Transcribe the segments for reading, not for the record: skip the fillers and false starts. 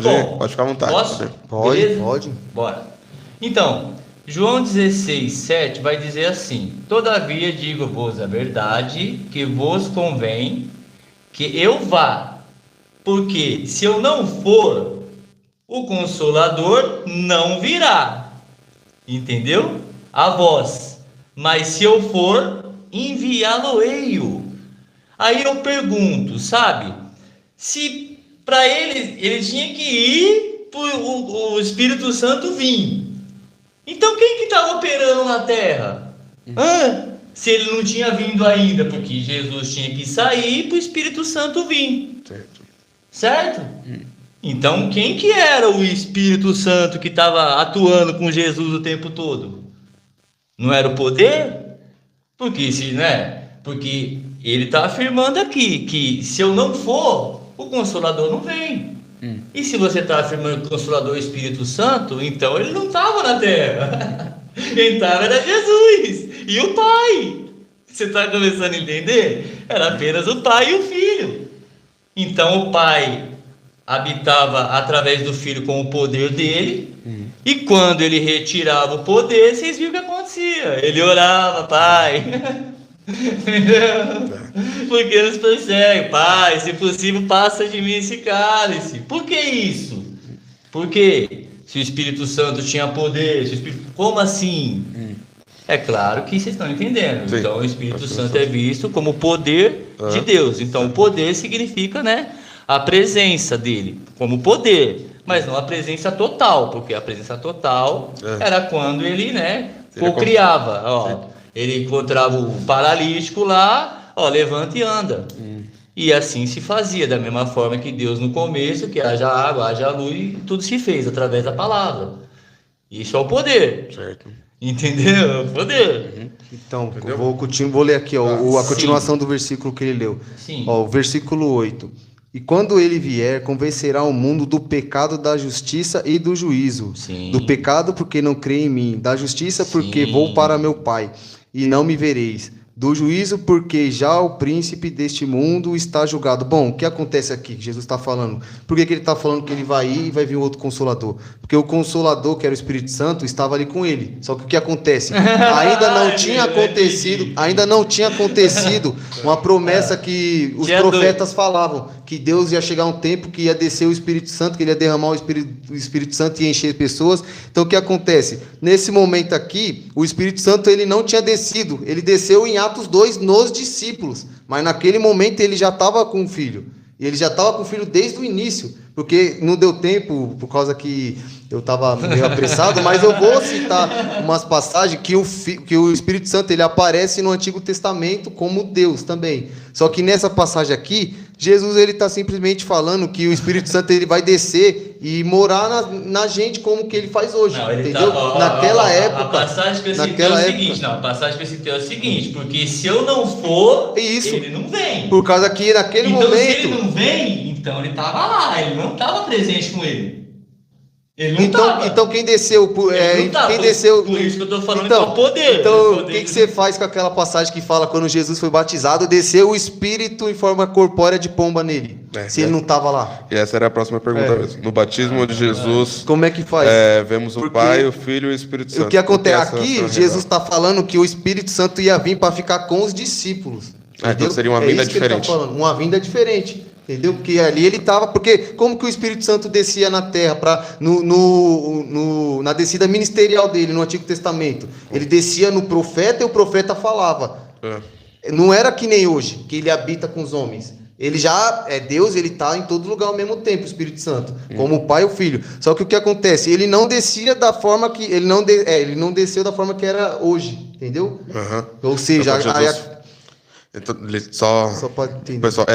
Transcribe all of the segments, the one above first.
Bom, Pode ficar à vontade. posso? Pode, Beleza? pode. Bora. Então, João 16, 7 vai dizer assim: Todavia digo-vos a verdade, que vos convém que eu vá, porque se eu não for, o Consolador não virá. Entendeu? A vós. Mas se eu for, enviá-lo-ei-o. Aí eu pergunto, sabe? Se para ele tinha que ir para o Espírito Santo vir. Então quem que estava operando na terra? Se ele não tinha vindo ainda, porque Jesus tinha que sair para o Espírito Santo vir. Certo? Então quem que era o Espírito Santo que estava atuando com Jesus o tempo todo? Não era o poder? Porque se, né? Porque ele está afirmando aqui que se eu não for, o Consolador não vem. E se você está afirmando que o Consolador é o Espírito Santo, então ele não estava na terra. Quem estava era Jesus e o Pai. Você está começando a entender? Era apenas o Pai e o Filho. Então o Pai habitava através do Filho com o poder dele. E quando ele retirava o poder, vocês viram o que acontecia. Ele orava: Pai. Porque nos persegue, Pai, se possível, passa de mim esse cálice. Por que isso? Porque se o Espírito Santo tinha poder, como assim? É claro que vocês estão entendendo. Sim. Então o Espírito Santo é visto como poder de Deus. Então o poder significa, né, a presença dele como poder, mas não a presença total, porque a presença total era quando ele, né, co-criava, ó. Ele encontrava o paralítico lá, ó, levanta e anda. E assim se fazia, da mesma forma que Deus no começo, que haja água, haja luz, e tudo se fez através da palavra. Isso é o poder. Certo. Entendeu? É o poder. Então, vou ler aqui ó, a Sim. continuação do versículo que ele leu. Sim. Ó, o versículo 8. E quando ele vier, convencerá o mundo do pecado, da justiça e do juízo. Sim. Do pecado, porque não crê em mim. Da justiça, porque Sim. vou para meu Pai, e não me vereis. Do juízo, porque já o príncipe deste mundo está julgado. Bom, o que acontece aqui que Jesus está falando? Por que ele está falando que ele vai ir e vai vir outro Consolador? Porque o Consolador, que era o Espírito Santo, estava ali com ele. Só que o que acontece? Ainda não tinha acontecido uma promessa que os profetas falavam, que Deus ia chegar um tempo que ia descer o Espírito Santo, que ele ia derramar o Espírito Santo e encher pessoas. Então o que acontece? Nesse momento aqui, o Espírito Santo ele não tinha descido, ele desceu em Atos 2 nos discípulos, mas naquele momento ele já estava com o Filho. E ele já estava com o Filho desde o início, porque não deu tempo, por causa que eu estava meio apressado, mas eu vou citar umas passagens que o Espírito Santo ele aparece no Antigo Testamento como Deus também. Só que nessa passagem aqui, Jesus ele está simplesmente falando que o Espírito Santo ele vai descer e morar na gente como que ele faz hoje, Não, ele entendeu? Naquela época. A passagem que eu citei é o seguinte, a passagem que eu citei é o seguinte, porque se eu não for, ele não vem. Por causa que naquele então, momento. Se ele não vem, então ele estava lá, ele não estava presente com ele. Ele não estava. Então quem desceu, quem desceu. Por isso que eu estou falando então, que é o poder. Então, o que você faz com aquela passagem que fala quando Jesus foi batizado, desceu o Espírito em forma corpórea de pomba nele? Se ele não estava lá. E essa era a próxima pergunta mesmo. No batismo de Jesus, como é que faz? Vemos o Pai, o Filho e o Espírito Santo. O que acontece aqui, Jesus está falando que o Espírito Santo ia vir para ficar com os discípulos. Então seria uma vinda diferente. Tá falando, uma vinda diferente. Entendeu? Porque ali ele estava. Porque como que o Espírito Santo descia na terra na descida ministerial dele no Antigo Testamento? Ele descia no profeta e o profeta falava. Não era que nem hoje, que ele habita com os homens. Ele já é Deus, ele está em todo lugar ao mesmo tempo, o Espírito Santo, como o Pai e o Filho. Só que o que acontece? Ele não descia da forma que. Ele não desceu da forma que era hoje, entendeu? Ou seja, então, só pode entender. Pessoal,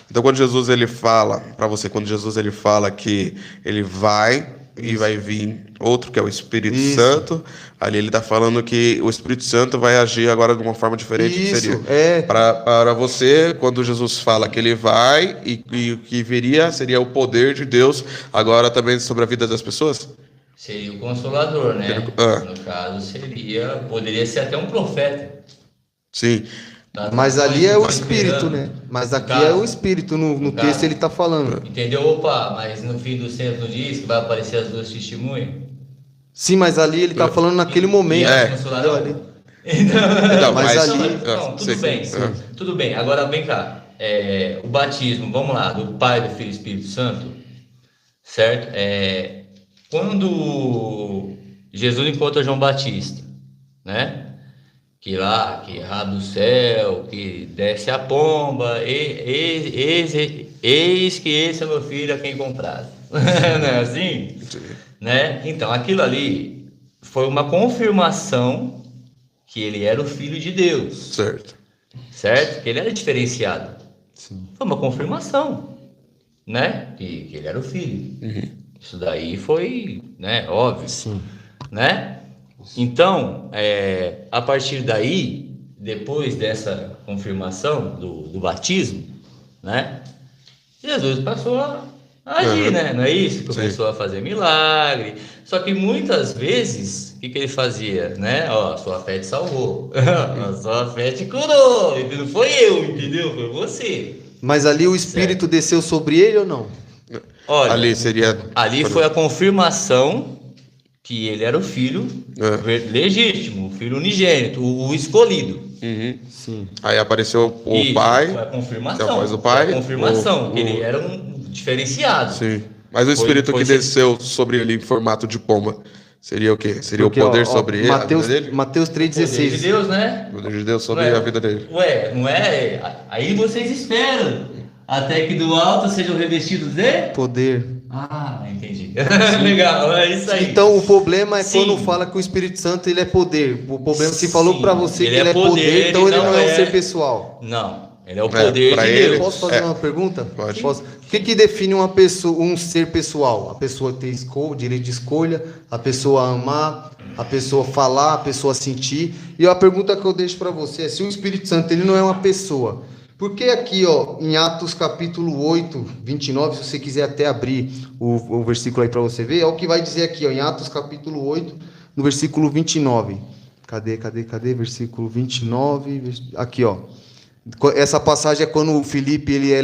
então quando Jesus ele fala para você, quando Jesus ele fala que ele vai e vai vir outro que é o Espírito Santo, ali ele está falando que o Espírito Santo vai agir agora de uma forma diferente. Que seria para você, quando Jesus fala que ele vai e o que viria seria o poder de Deus agora também sobre a vida das pessoas. Seria o Consolador, né? No caso poderia ser até um profeta. Sim. Mas ali é o Tá espírito, esperando. né? Mas aqui Caso. é o espírito, no Caso. texto ele tá falando. Entendeu? Opa, mas no fim do centro diz que vai aparecer as duas testemunhas. Sim, mas ali ele tá falando naquele momento. E elas É. consolarão. Ali. Não, Mas mas, ali- Não, tudo sei que- bem. Tudo bem. Agora vem cá. O batismo, vamos lá, do Pai, do Filho e do Espírito Santo, certo? Quando Jesus encontra João Batista, né? Que rabe o céu, que desce a pomba, eis que esse é meu filho a quem comprado. Não é assim? Né? Então, aquilo ali foi uma confirmação que ele era o Filho de Deus, certo? Que ele era diferenciado. Sim. Foi uma confirmação, né? Que ele era o Filho. Isso daí foi, né, óbvio, Sim. né? Então, a partir daí, depois dessa confirmação do batismo, né? Jesus passou a agir, né? Não é isso? Começou a fazer milagre. Só que muitas vezes, o que ele fazia, né? Ó, sua fé te salvou. A sua fé te curou. E não foi eu, entendeu? Foi você. Mas ali o espírito desceu sobre ele ou não? Olha, Ali seria. ali foi a confirmação que ele era o filho legítimo, o filho unigênito, o escolhido. Sim. Aí apareceu o Isso, pai. foi a confirmação. Depois o pai, Foi a confirmação, o- que ele era um diferenciado. Sim. Mas o espírito foi que desceu sobre ele em formato de pomba seria o quê? Seria Porque, o poder ó, sobre ele, Mateus, a vida dele? Mateus O poder de 3,16. Deus, né? O poder de Deus sobre Ué, a vida dele. Ué, não é? Aí vocês esperam até que do alto sejam revestidos de... Poder. Ah, entendi. Legal, é isso aí. Então o problema é Sim. quando fala que o Espírito Santo ele é poder. O problema se falou Sim, pra você ele que ele é é poder, poder, então ele não é um é- ser pessoal. Não, ele é o poder pra de ele- Deus. Posso fazer uma pergunta? Pode. Posso? O que define uma pessoa, um ser pessoal? A pessoa ter direito de escolha, a pessoa amar, a pessoa falar, a pessoa sentir. E a pergunta que eu deixo para você é: se o Espírito Santo ele não é uma pessoa, por que aqui, ó, em Atos capítulo 8, 29, se você quiser até abrir o versículo aí para você ver, é o que vai dizer aqui, ó, em Atos capítulo 8, no versículo 29. Cadê? Versículo 29. Aqui, ó. Essa passagem é quando o Filipe ele é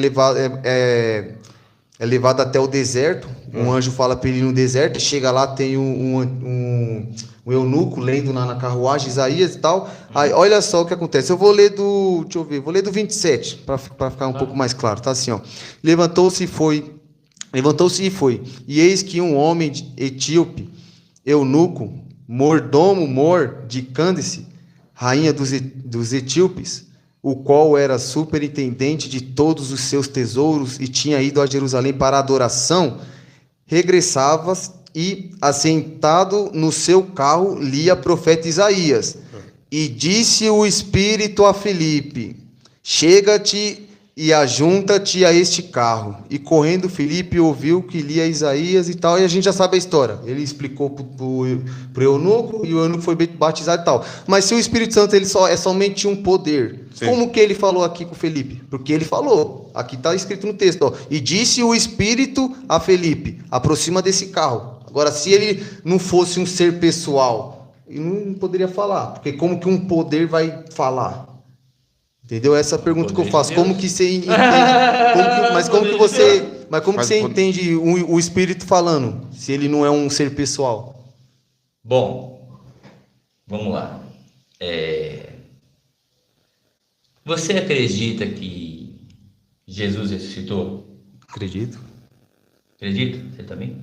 levado até o deserto. Um anjo fala para ele ir no deserto. Chega lá, tem um eunuco lendo na carruagem, Isaías e tal. Aí, olha só o que acontece. Eu vou ler deixa eu ver, vou ler do 27, para ficar um pouco mais claro. Tá assim, ó. Levantou-se e foi. E eis que um homem etíope, eunuco, mordomo de Cândice, rainha dos etíopes, o qual era superintendente de todos os seus tesouros e tinha ido a Jerusalém para adoração, regressava e, assentado no seu carro, lia profeta Isaías. E disse o Espírito a Filipe: chega-te e ajunta-te a este carro. E correndo, Filipe ouviu que lia Isaías e tal, e a gente já sabe a história. Ele explicou pro eunuco, e o eunuco foi batizado e tal. Mas se o Espírito Santo ele é somente um poder, Sim. como que ele falou aqui com Felipe? Porque ele falou, aqui está escrito no texto, ó, e disse o Espírito a Felipe: aproxima desse carro. Agora, se ele não fosse um ser pessoal, ele não poderia falar, porque como que um poder vai falar? Entendeu? Essa é a pergunta que eu faço. Como que você entende? Mas como que você entende o Espírito falando, se ele não é um ser pessoal? Bom, vamos lá. Você acredita que Jesus ressuscitou? Acredito. Acredita? Você também?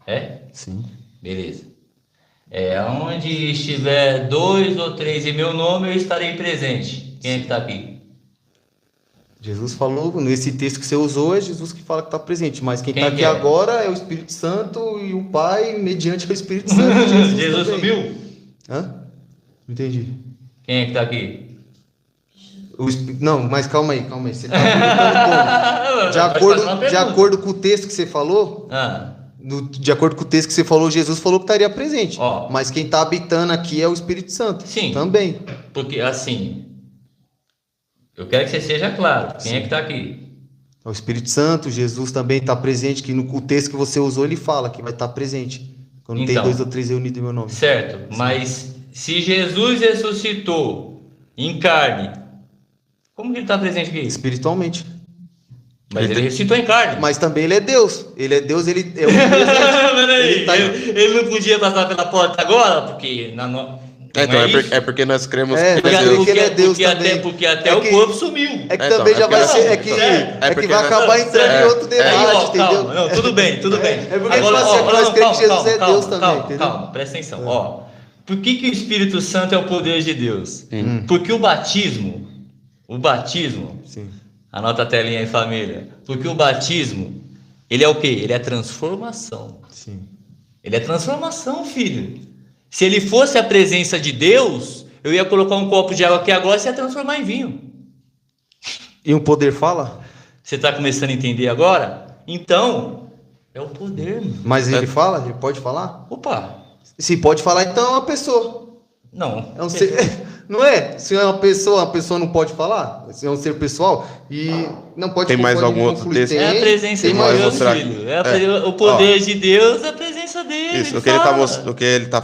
É? Sim. Beleza. Onde estiver 2 ou 3 em meu nome, eu estarei presente. Quem é que está aqui? Jesus falou, nesse texto que você usou, é Jesus que fala que está presente, mas quem está aqui que é? agora é o Espírito Santo e o Pai, mediante o Espírito Santo. Jesus também. sumiu? Hã? Não entendi. Quem é que está aqui? Não, mas calma aí. Você está perguntando como? De acordo com o texto que você falou, de acordo com o texto que você falou, Jesus falou que estaria presente. Ó. Mas quem está habitando aqui é o Espírito Santo. Sim. Também. Porque assim, eu quero que você seja claro. Quem é que está aqui? O Espírito Santo, Jesus também está presente, que no texto que você usou ele fala que vai estar presente. Quando tem Então. 2 ou 3 reunidos em meu nome. Certo, mas se Jesus ressuscitou em carne, Como que ele está presente aqui? Espiritualmente. Mas ele ressuscitou em carne. Mas também ele é Deus. Ele é Deus, ele é o presente. Peraí, Ele tá- ele não podia passar pela porta agora? Porque Então, é porque nós cremos É, que ele é porque Deus. ele é Deus porque também. porque até É o que- corpo sumiu. É que Então, também já é porque vai ser. nós- É que, é que porque vai nós- acabar entrando em outro Aí, debate, ó, entendeu? calma, não, tudo bem. É porque ele fala assim, nós cremos que Jesus é Deus também, entendeu? Calma, presta atenção. Ó, por que o Espírito Santo é o poder de Deus? Porque o batismo, Sim. anota a telinha aí, família. Porque o batismo, ele é o quê? Ele é transformação. Sim. Ele é transformação, filho. Se ele fosse a presença de Deus, eu ia colocar um copo de água aqui agora e ia transformar em vinho. E um poder fala? Você está começando a entender agora? Então, é o poder, mano. Mas ele fala? Ele pode falar? Opa, Se pode falar, então é uma pessoa. não. É um ser, não é? Se é uma pessoa não pode falar. Se é um ser pessoal e não pode. Tem mais pode algum outro concluir. texto? É a presença tem de mais Deus, mostrar- filho. É. O poder de Deus é a presença dele. Isso, ele fala. o que ele tá